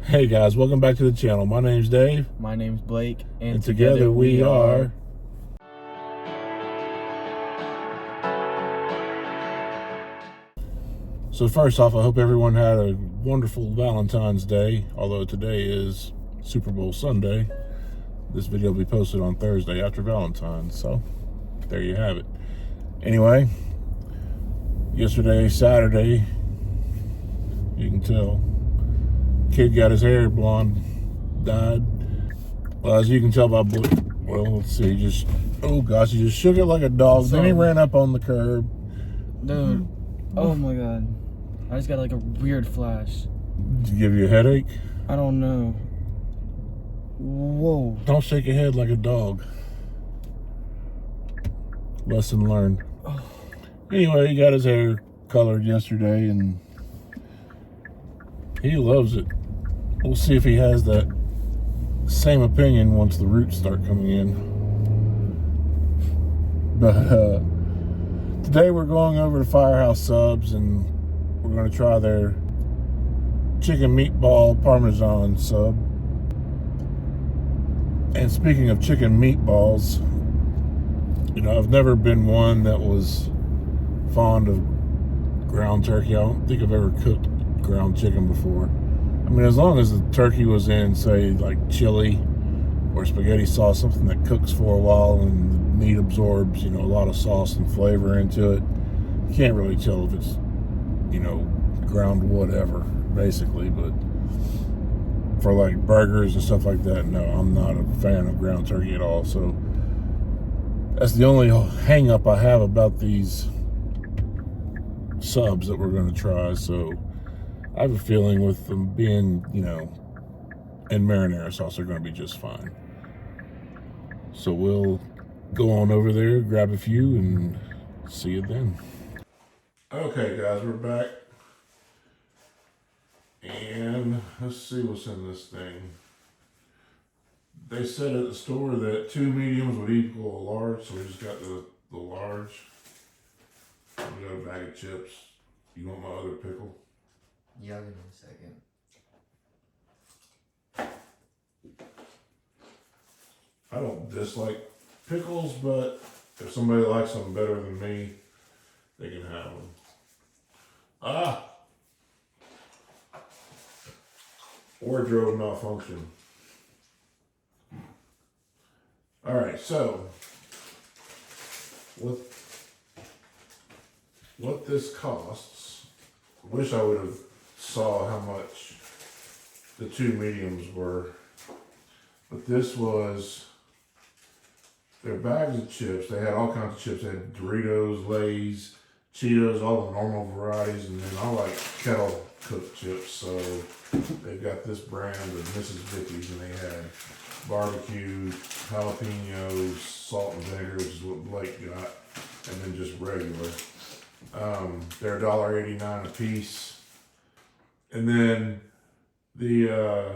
Hey guys, welcome back to the channel. My name's Dave. My name's Blake, and together we are. So first off, I hope everyone had a wonderful Valentine's Day, although today is Super Bowl Sunday. This video will be posted on Thursday after Valentine's, so there you have it. Anyway, yesterday, Saturday, you can tell, kid got his hair blonde, dyed. Well, as you can tell by well, let's see, oh gosh, he just shook it like a dog. Then he ran up on the curb. Dude, oh my god. I just got like a weird flash. Did it give you a headache? I don't know. Whoa. Don't shake your head like a dog. Lesson learned. Oh. Anyway, he got his hair colored yesterday and he loves it. We'll see if he has that same opinion once the roots start coming in. But today we're going over to Firehouse Subs and we're going to try their chicken meatball Parmesan sub. And speaking of chicken meatballs, you know, I've never been one that was fond of ground turkey. I don't think I've ever cooked ground chicken before. I mean, as long as the turkey was in, say, like chili or spaghetti sauce, something that cooks for a while and the meat absorbs, you know, a lot of sauce and flavor into it, you can't really tell if it's, you know, ground whatever, basically. But for like burgers and stuff like that, no, I'm not a fan of ground turkey at all. So that's the only hang up I have about these subs that we're going to try. So I have a feeling with them being, you know, in marinara sauce, they're going to be just fine. So we'll go on over there, grab a few, and see you then. Okay, guys, we're back. And let's see what's in this thing. They said at the store that 2 mediums would equal a large, so we just got the large. We got a bag of chips. You want my other pickle? Yeah, give me a second. I don't dislike pickles, but if somebody likes them better than me, they can have them. Ah! Wardrobe malfunction. Alright, so what this costs, I wish I would have saw how much the 2 mediums were, but this was their bags of chips. They had all kinds of chips. They had Doritos, Lay's, Cheetos, all the normal varieties, and then I like kettle cooked chips, so they've got this brand of Mrs. Vicky's, and they had barbecue, jalapenos, salt and vinegar, which is what Blake got, and then just regular. They're $1.89 a piece. And then the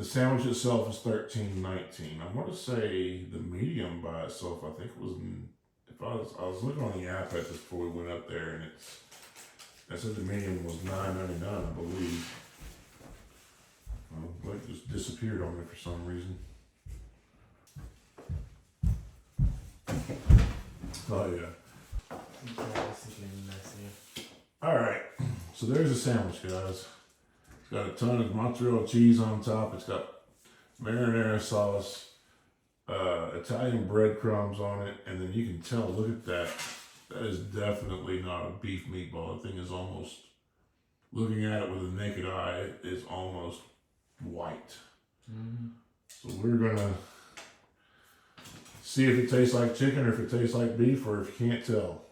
sandwich itself is $13.19. I want to say the medium by itself, I think it was, I was looking on the app at this before we went up there, and I said the medium was $9.99, I believe. Blake just disappeared on me for some reason. Oh yeah. Alright, so there's a sandwich, guys. It's got a ton of mozzarella cheese on top. It's got marinara sauce, Italian breadcrumbs on it, and then you can tell, look at that. That is definitely not a beef meatball. The thing is almost, looking at it with a naked eye, is almost white. So we're gonna see if it tastes like chicken or if it tastes like beef, or if you can't tell.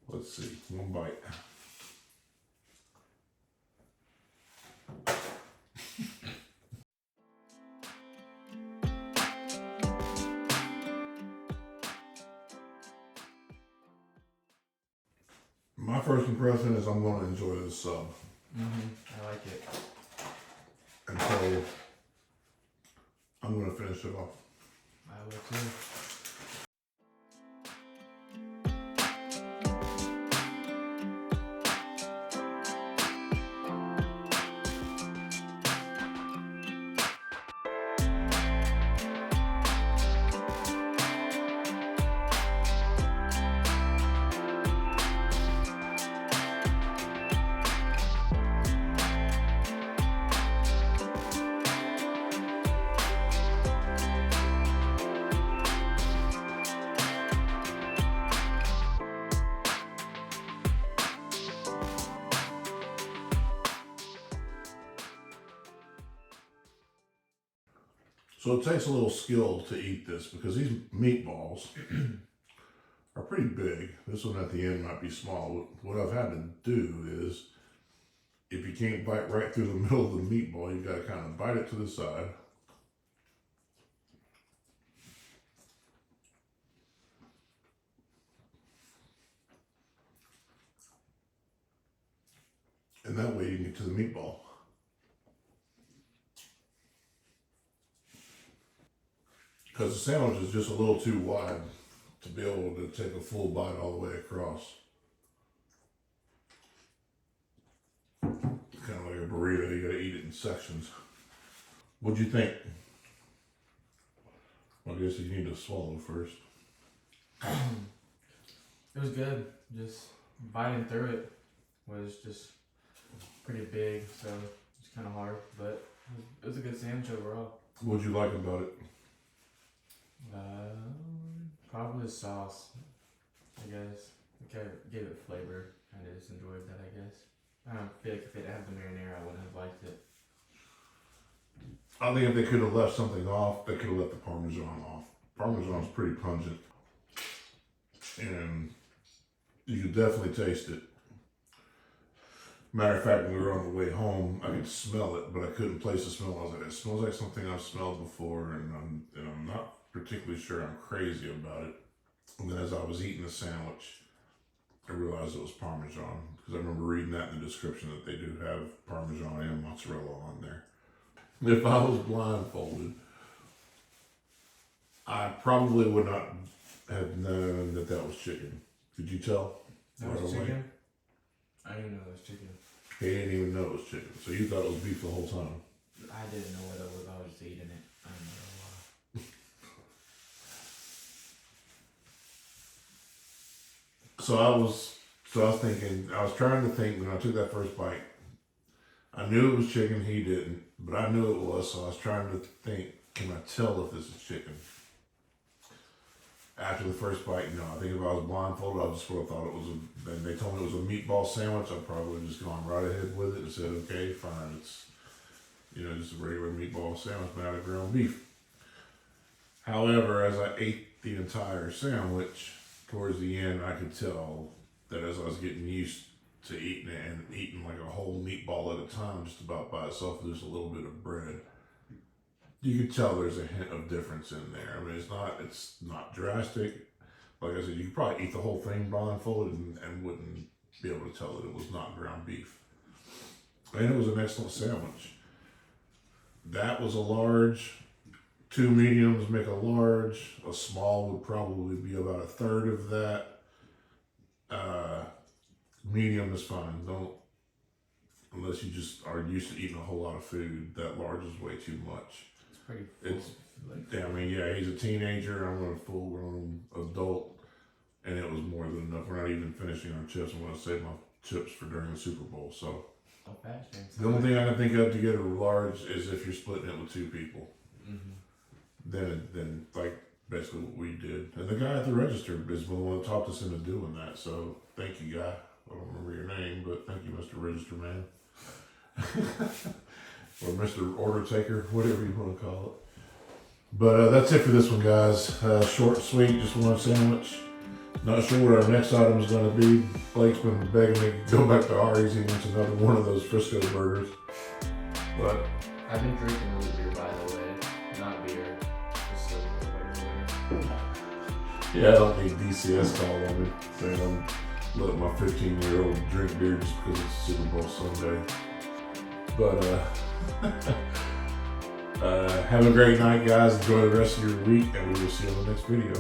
Let's see, one bite. My first impression is I'm going to enjoy this sub. I like it. And so I'm going to finish it off. I will too. So it takes a little skill to eat this because these meatballs are pretty big. This one at the end might be small. What I've had to do is, if you can't bite right through the middle of the meatball, you gotta kind of bite it to the side. And that way you can get to the meatball. Because the sandwich is just a little too wide to be able to take a full bite all the way across. Kind of like a burrito, you gotta eat it in sections. What'd you think? I guess you need to swallow first. It was good. Just biting through it was just pretty big, so it's kind of hard, but it was a good sandwich overall. What'd you like about it? Probably the sauce, I guess. It gave it flavor. I just enjoyed that, I guess. I don't feel like if they didn't have the marinara, I wouldn't have liked it. I think if they could have left something off, they could have left the Parmesan off. Parmesan's pretty pungent. And you could definitely taste it. Matter of fact, when we were on the way home, I could smell it, but I couldn't place the smell. I was like, it smells like something I've smelled before, and I'm not particularly sure I'm crazy about it. And then as I was eating the sandwich, I realized it was Parmesan, because I remember reading that in the description that they do have Parmesan and mozzarella on there. If I was blindfolded, I probably would not have known that that was chicken. Could you tell? That was chicken? I didn't know it was chicken. He didn't even know it was chicken, so you thought it was beef the whole time. I didn't know what it was. I was just eating it. I don't know why. So I was thinking, I was trying to think when I took that first bite. I knew it was chicken, he didn't, but I knew it was, so I was trying to think, can I tell if this is chicken? After the first bite, no. I think if I was blindfolded, I just would have thought it was and they told me it was a meatball sandwich, I probably would have just gone right ahead with it and said, okay, fine, it's, just a regular meatball sandwich made out of ground beef. However, as I ate the entire sandwich, towards the end, I could tell that as I was getting used to eating it and eating like a whole meatball at a time, just about by itself, there's a little bit of bread. You could tell there's a hint of difference in there. I mean, it's not drastic. Like I said, you could probably eat the whole thing blindfolded and wouldn't be able to tell that it was not ground beef. And it was an excellent sandwich. That was a large. 2 mediums make a large. A small would probably be about a third of that. Medium is fine. Don't, unless you just are used to eating a whole lot of food. That large is way too much. It's pretty full. Yeah, I mean, yeah, he's a teenager. I'm a full-grown adult, and it was more than enough. We're not even finishing our chips. I'm going to save my chips for during the Super Bowl. So the only thing I can think of to get a large is if you're splitting it with 2 people. Mm-hmm. Then like basically what we did. And the guy at the register is the one that talked us into doing that. So thank you, guy. I don't remember your name, but thank you, Mr. Register Man. Or Mr. Order Taker, whatever you want to call it. But that's it for this one, guys. Short and sweet, just one sandwich. Not sure what our next item is going to be. Blake's been begging me to go back to Ari's. He wants another one of those Frisco burgers. But I've been drinking root beer, by the way. Not beer. Just silver. yeah, I don't need DCS call on me saying I'm letting my 15-year-old drink beer just because it's Super Bowl Sunday. But have a great night, guys. Enjoy the rest of your week, and we will see you on the next video.